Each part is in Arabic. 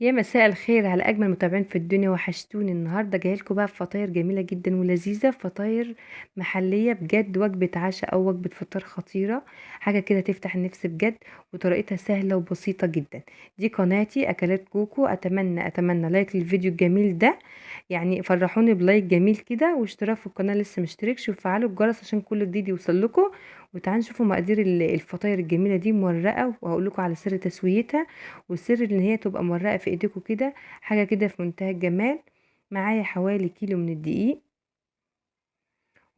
يا مساء الخير على اجمل متابعين في الدنيا، وحشتوني. النهارده جايلكم بقى بفطاير جميله جدا ولذيذه، فطاير محليه بجد، وجبه عشاء او وجبه فطار خطيره. حاجه كده تفتح النفس بجد، وطريقتها سهله وبسيطه جدا. دي قناتي اكلات كوكو. اتمنى لايك للفيديو الجميل ده، يعني فرحوني بلايك جميل كده، واشتراك في القناه لسه مشتركش، وفعلوا الجرس عشان كل جديد يوصل لكم. وتعالوا نشوفوا مقادير الفطاير الجميله دي مورقه، وهقول لكم على سر تسويتها، والسر ان هي تبقى مورقه في ايديكم كده، حاجه كده في منتهى الجمال. معايا حوالي كيلو من الدقيق،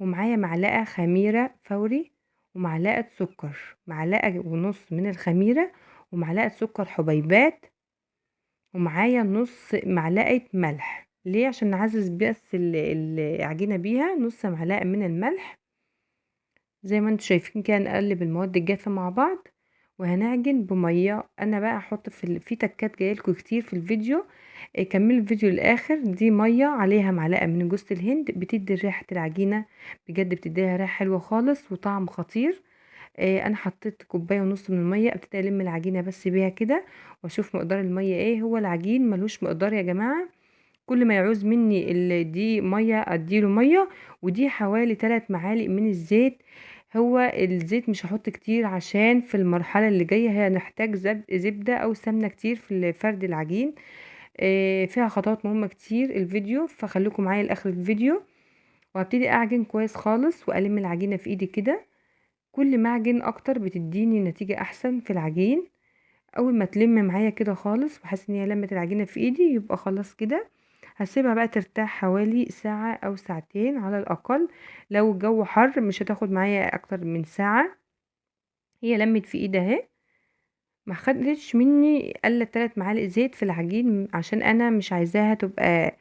ومعايا معلقه خميره فوري، ومعلقه سكر، معلقه ونص من الخميره، ومعلقه سكر حبيبات، ومعايا نص معلقه ملح. ليه؟ عشان نعزز بس العجينه بيها. نص معلقه من الملح. زي ما انتم شايفين كده نقلب المواد الجافه مع بعض، وهنعجن بميه. انا بقى هحط في تكات جايلكوا كتير في الفيديو. كملوا الفيديو للاخر. دي ميه عليها معلقه من جوز الهند، بتدي ريحه العجينه، بجد بتديها ريحه حلوه خالص وطعم خطير. انا حطيت كوبايه ونص من الميه، ابتدي الم العجينه بس بيها كده، واشوف مقدار الميه ايه. هو العجين ملوش مقدار يا جماعه، كل ما يعوز مني دي ميه اديله ميه. ودي حوالي 3 معالق من الزيت. هو الزيت مش هحط كتير، عشان في المرحله اللي جايه هنحتاج زبده او سمنه كتير في فرد العجين. فيها خطوات مهمه كتير الفيديو، فخليكم معايا لاخر الفيديو. وهبتدي اعجن كويس خالص، والم العجينه في ايدي كده. كل ما اعجن اكتر بتديني نتيجه احسن في العجين. اول ما تلم معايا كده خالص، وحاسه ان هي لمت العجينه في ايدي، يبقى خلاص كده. هسيبها بقى ترتاح حوالي ساعة او ساعتين على الاقل. لو الجو حر مش هتاخد معايا اكتر من ساعة. هي لمت في ايدي اهي، ما خدتش مني الا 3 معالق زيت في العجين، عشان انا مش عايزاها تبقى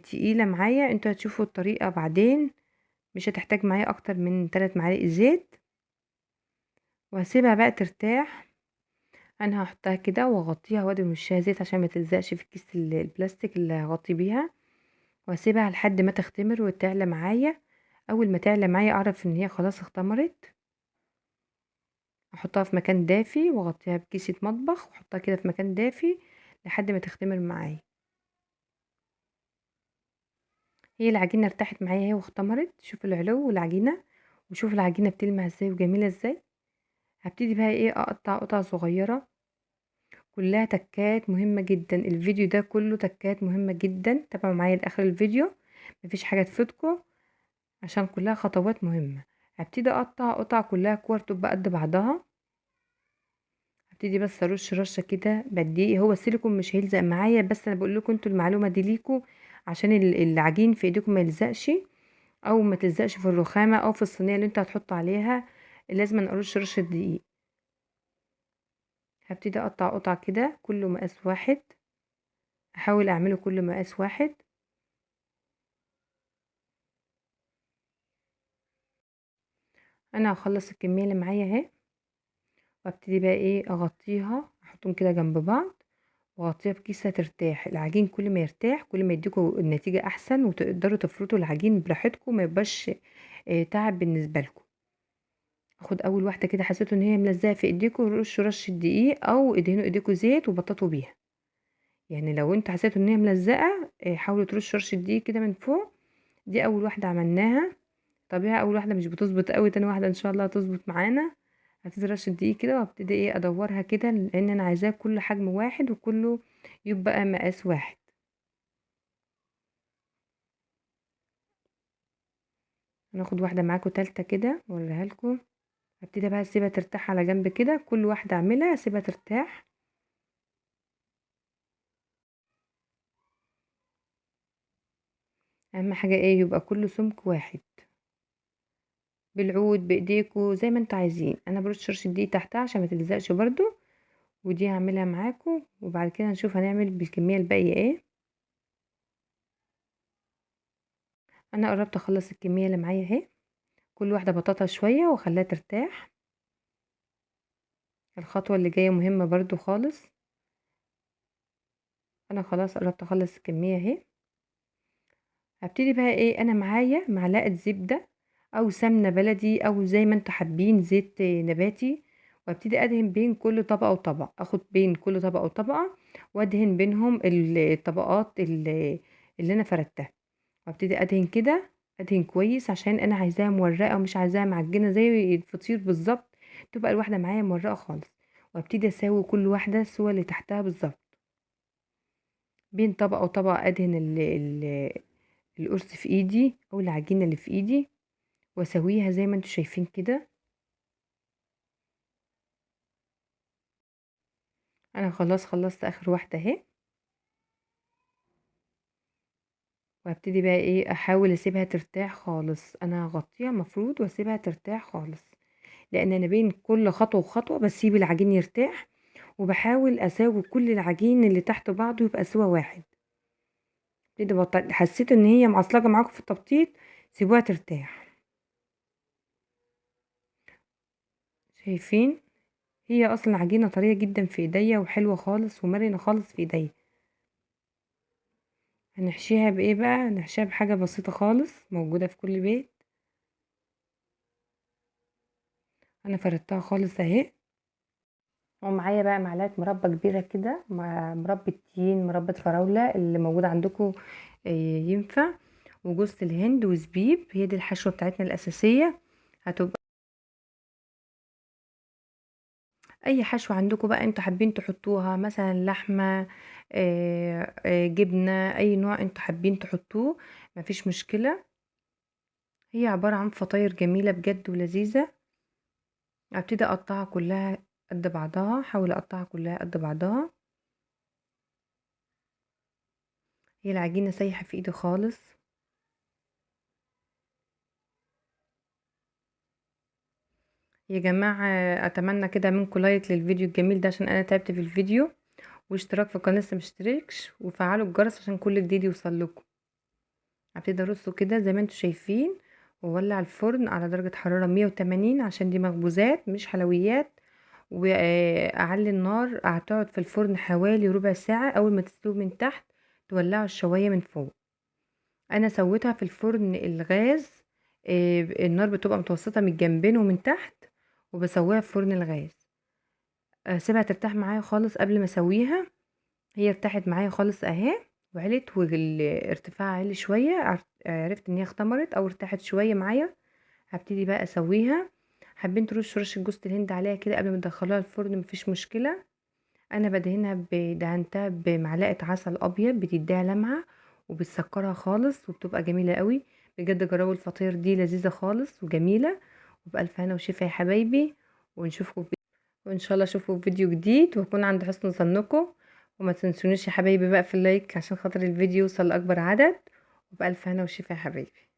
تقيلة معايا. انتوا هتشوفوا الطريقة بعدين. مش هتحتاج معايا اكتر من 3 معالق زيت. وهسيبها بقى ترتاح. انا هحطها كده واغطيها وادهن وشها زيت عشان ما تلزقش في الكيس البلاستيك اللي هغطي بيها. واسيبها لحد ما تختمر وتعلى معايا. اول ما تعلى معايا اعرف ان هي خلاص اختمرت. احطها في مكان دافي واغطيها بكيسة مطبخ، واحطها كده في مكان دافي لحد ما تختمر معايا. هي العجينة ارتاحت معايا اهي واختمرت. شوف العلو والعجينة، وشوف العجينة بتلمع ازاي وجميلة ازاي. هبتدي بقى ايه، اقطع قطع صغيرة. كلها تكات مهمة جدا، الفيديو ده كله تكات مهمة جدا. تابعوا معايا لاخر الفيديو، مفيش حاجة تفوتكم، عشان كلها خطوات مهمة. هبتدي اقطع قطع كلها كور تبقى قد بعضها. هبتدي بس ارش رشه كده بدقيق. هو السيليكون مش هيلزق معايا، بس انا بقول لكم انتوا المعلومه دي ليكوا، عشان العجين في ايديكم ما يلزقش، او ما تلزقش في الرخامه او في الصينيه اللي انت هتحط عليها. لازم ارش رشه دقيق. هبتدي اقطع قطع كده كله مقاس واحد. احاول اعمله كله مقاس واحد. انا هخلص الكميه اللي معايا اهي، وابتدي بقى ايه اغطيها، احطهم كده جنب بعض، واغطيها بكيسة ترتاح. العجين كل ما يرتاح كل ما يديكوا النتيجة احسن، وتقدروا تفرطوا العجين براحتكم، ما يبقاش تعب بالنسبة لكم. اخد اول واحدة كده، حسيتوا ان هي ملزقة في ايديكوا، رشوا رشة دقيق او ادهنوا ايديكوا زيت وبططوا بيها. يعني لو انتوا حسيتوا ان هي ملزقة، حاولوا ترشوا رشة دقيق كده من فوق. دي اول واحدة عملناها. طبيعي اول واحدة مش بتظبط قوي، تاني واحدة ان شاء الله هتظبط معانا. هبتدي رشه دقيق كده، وابتدي ايه ادورها كده، لان انا عايزاه كل حجم واحد وكله يبقى مقاس واحد. هناخد واحده معاكم تالتة كده اوريها لكم. هبتدي بقى اسيبها ترتاح على جنب كده، كل واحده اعملها اسيبها ترتاح. اهم حاجه ايه، يبقى كله سمك واحد. بالعود بايديكوا زي ما انتوا عايزين. انا برش رشه دقيق تحتها عشان ما تلزقش برضو. ودي هعملها معاكم، وبعد كده نشوف هنعمل بالكميه الباقيه ايه. انا قربت اخلص الكميه اللي معايا اهي. كل واحده بطاطا شويه واخليها ترتاح. الخطوه اللي جايه مهمه برضو خالص. انا خلاص قربت اخلص الكميه اهي. هبتدي بقى ايه، انا معايا معلقه زبده او سمنه بلدي، او زي ما انتوا حابين زيت نباتي. وابتدي ادهن بين كل طبقة وطبقة، اخد بين كل طبقة وطبقة وادهن بينهم الطبقات اللي انا فردتها، وابتدي ادهن كده، ادهن كويس عشان انا عايزاها مورقة ومش عايزاها معجنة زي الفطير بالظبط، تبقى الواحدة معايا مورقة خالص. وابتدي اساوي كل واحدة سوى اللي تحتها بالظبط، بين طبقة وطبقة ادهن القرص في ايدي او العجينة اللي في ايدي، واسويها زي ما انتوا شايفين كده. انا خلاص خلصت اخر واحدة اهي، وهبتدي بقى ايه احاول اسيبها ترتاح خالص، انا هغطيها مفروض واسيبها ترتاح خالص، لان انا بين كل خطوة وخطوة بسيب العجين يرتاح، وبحاول اساوي كل العجين اللي تحت بعضه يبقى سوا واحد. ابتدي حسيت ان هي معصلجة معاكم في التبطيط، سيبوها ترتاح. شايفين؟ هي اصلا عجينة طرية جدا في ايديا وحلوة خالص ومرنة خالص في ايديا. هنحشيها بايه بقى؟ هنحشيها بحاجة بسيطة خالص موجودة في كل بيت. انا فردتها خالص اهي، ومعايا بقى معلقه مربى كبيره كده، مربى تين، مربى فراوله اللي موجود عندكم ينفع، وجوز الهند وزبيب، هي دي الحشوه بتاعتنا الاساسيه. هتبقى اي حشوه عندكم بقى انتوا حابين تحطوها، مثلا لحمه، جبنه، اي نوع انتوا حابين تحطوه مفيش مشكله. هي عباره عن فطاير جميله بجد ولذيذه. ابتدي اقطعها كلها قد بعضها، احاول اقطعها كلها قد بعضها. هي العجينه سايحه في ايدي خالص. يا جماعة اتمنى كده منكم لايك للفيديو الجميل ده عشان انا تعبت في الفيديو، واشتراك في القناة لسه مشتركش، وفعلوا الجرس عشان كل جديد يوصل لكم. هبتدي ارصه كده زي ما انتم شايفين، وولع الفرن على درجة حرارة 180 عشان دي مخبوزات مش حلويات. واعلي النار، هتقعد في الفرن حوالي ربع ساعة. اول ما تستوي من تحت تولعوا الشواية من فوق. انا سويتها في الفرن الغاز، النار بتبقى متوسطة من الجنبين ومن تحت، وبسويها في فرن الغاز. اسيبها ترتاح معايا خالص قبل ما اسويها. هي ارتاحت معايا خالص اهي، وعلت، والارتفاع عالي شويه، عرفت ان هي اختمرت او ارتاحت شويه معايا. هبتدي بقى اسويها. حابين ترشوا رشه جوز الهند عليها كده قبل ما تدخلوها الفرن مفيش مشكله. انا دهنتها بمعلقه عسل ابيض، بتديها لمعه وبتسكرها خالص وبتبقى جميله قوي. بجد جربوا الفطير دي لذيذه خالص وجميله. وبألف هنا وشفا يا حبايبي، ونشوفكم وان شاء الله اشوفكم في فيديو جديد، واكون عند حسن ظنكم. وما تنسونيش يا حبايبي بقى في اللايك عشان خاطر الفيديو يوصل لاكبر عدد. وبألف هنا وشفا يا حبايبي.